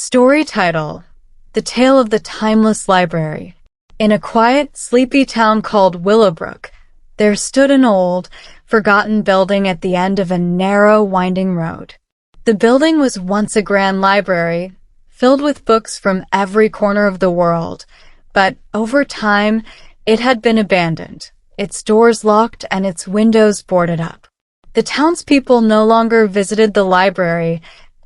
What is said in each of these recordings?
Story title: The Tale of the Timeless Library. In a quiet, sleepy town called Willowbrook, there stood an old, forgotten building at the end of a narrow, winding road. The building was once a grand library, filled with books from every corner of the world, but over time, it had been abandoned, its doors locked and its windows boarded up. The townspeople no longer visited the library,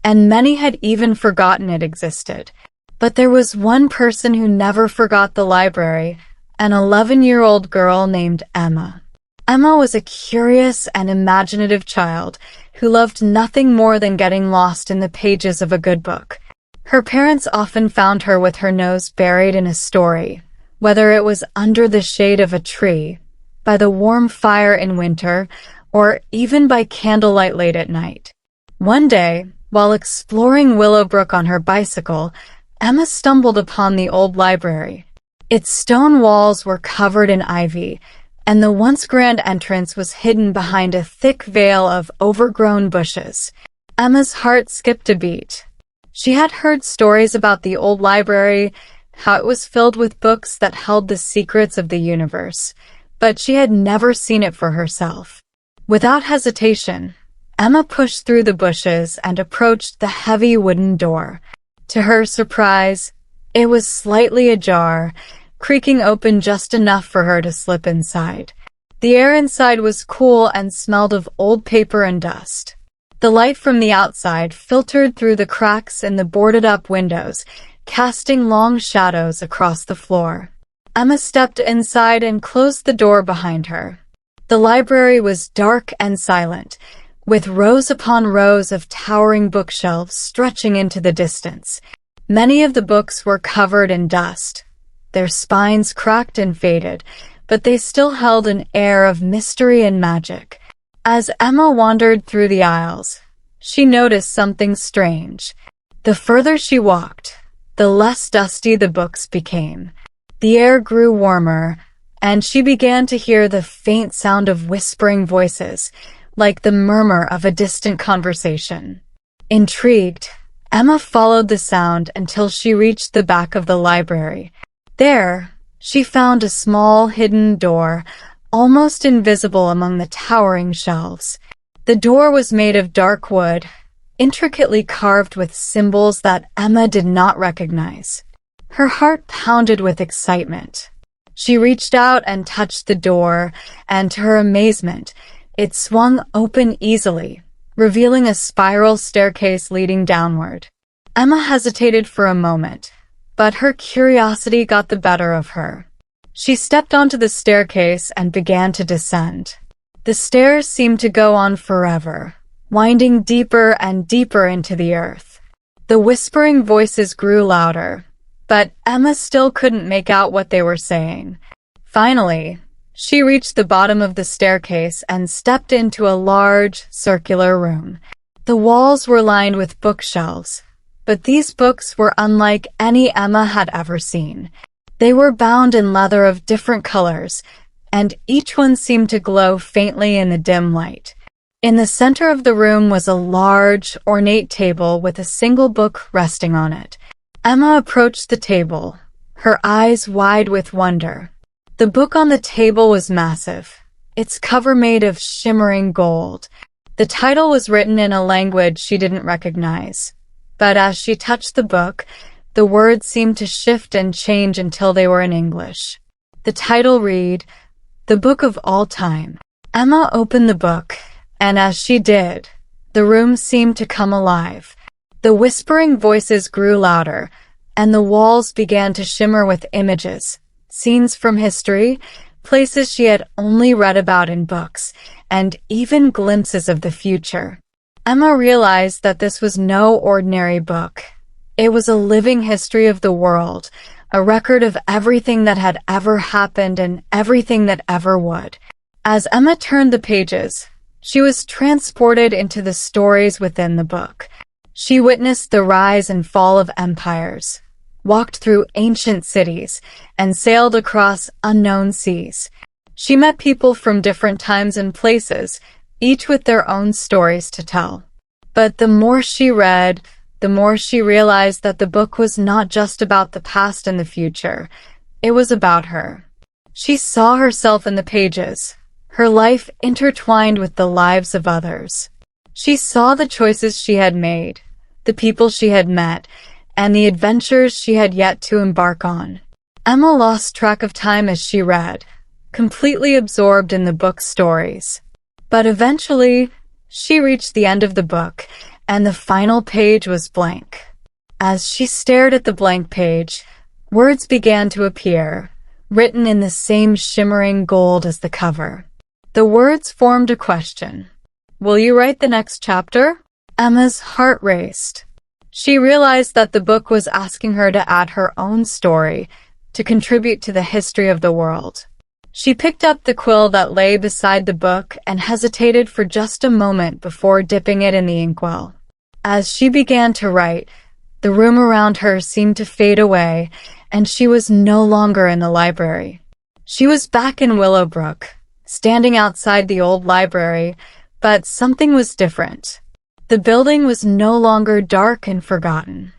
and many had even forgotten it existed. But there was one person who never forgot the library, an 11-year-old girl named Emma. Emma was a curious and imaginative child who loved nothing more than getting lost in the pages of a good book. Her parents often found her with her nose buried in a story, whether it was under the shade of a tree, by the warm fire in winter, or even by candlelight late at night. One day, while exploring Willowbrook on her bicycle, Emma stumbled upon the old library. Its stone walls were covered in ivy, and the once grand entrance was hidden behind a thick veil of overgrown bushes. Emma's heart skipped a beat. She had heard stories about the old library, how it was filled with books that held the secrets of the universe, but she had never seen it for herself. Without hesitation, Emma pushed through the bushes and approached the heavy wooden door. To her surprise, it was slightly ajar, creaking open just enough for her to slip inside. The air inside was cool and smelled of old paper and dust. The light from the outside filtered through the cracks in the boarded-up windows, casting long shadows across the floor. Emma stepped inside and closed the door behind her. The library was dark and silent, with rows upon rows of towering bookshelves stretching into the distance. Many of the books were covered in dust, their spines cracked and faded, but they still held an air of mystery and magic. As Emma wandered through the aisles, she noticed something strange. The further she walked, the less dusty the books became. The air grew warmer, and she began to hear the faint sound of whispering voices, like the murmur of a distant conversation. Intrigued, Emma followed the sound until she reached the back of the library. There, she found a small hidden door, almost invisible among the towering shelves. The door was made of dark wood, intricately carved with symbols that Emma did not recognize. Her heart pounded with excitement. She reached out and touched the door, and to her amazement, it swung open easily, revealing a spiral staircase leading downward. Emma hesitated for a moment, but her curiosity got the better of her. She stepped onto the staircase and began to descend. The stairs seemed to go on forever, winding deeper and deeper into the earth. The whispering voices grew louder, but Emma still couldn't make out what they were saying. Finally, she reached the bottom of the staircase and stepped into a large, circular room. The walls were lined with bookshelves, but these books were unlike any Emma had ever seen. They were bound in leather of different colors, and each one seemed to glow faintly in the dim light. In the center of the room was a large, ornate table with a single book resting on it. Emma approached the table, her eyes wide with wonder. The book on the table was massive, its cover made of shimmering gold. The title was written in a language she didn't recognize, but as she touched the book, the words seemed to shift and change until they were in English. The title read, "The Book of All Time." Emma opened the book, and as she did, the room seemed to come alive. The whispering voices grew louder, and the walls began to shimmer with images, scenes from history, places she had only read about in books, and even glimpses of the future. Emma realized that this was no ordinary book. It was a living history of the world, a record of everything that had ever happened and everything that ever would. As Emma turned the pages, she was transported into the stories within the book. She witnessed the rise and fall of empires, walked through ancient cities, and sailed across unknown seas. She met people from different times and places, each with their own stories to tell. But the more she read, the more she realized that the book was not just about the past and the future. It was about her. She saw herself in the pages, her life intertwined with the lives of others. She saw the choices she had made, the people she had met, and the adventures she had yet to embark on. Emma lost track of time as she read, completely absorbed in the book's stories. But eventually, she reached the end of the book, and the final page was blank. As she stared at the blank page, words began to appear, written in the same shimmering gold as the cover. The words formed a question. "Will you write the next chapter?" Emma's heart raced. She realized that the book was asking her to add her own story, to contribute to the history of the world. She picked up the quill that lay beside the book and hesitated for just a moment before dipping it in the inkwell. As she began to write, the room around her seemed to fade away, and she was no longer in the library. She was back in Willowbrook, standing outside the old library, but something was different. The building was no longer dark and forgotten.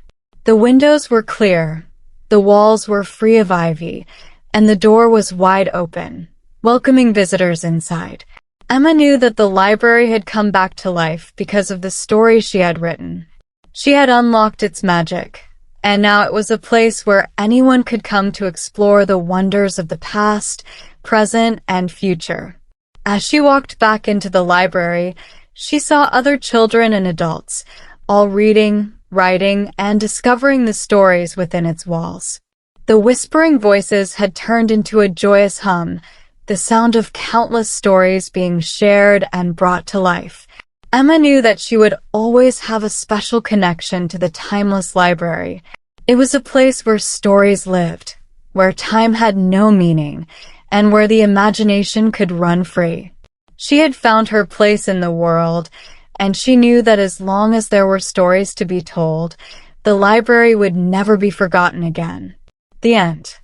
The windows were clear, the walls were free of ivy, and the door was wide open, welcoming visitors inside. Emma knew that the library had come back to life because of the story she had written. She had unlocked its magic, and now it was a place where anyone could come to explore the wonders of the past, present, and future. As she walked back into the library, she saw other children and adults, all reading, writing, and discovering the stories within its walls. The whispering voices had turned into a joyous hum, the sound of countless stories being shared and brought to life. Emma knew that she would always have a special connection to the timeless library. It was a place where stories lived, where time had no meaning, and where the imagination could run free. She had found her place in the world, and she knew that as long as there were stories to be told, the library would never be forgotten again. The end.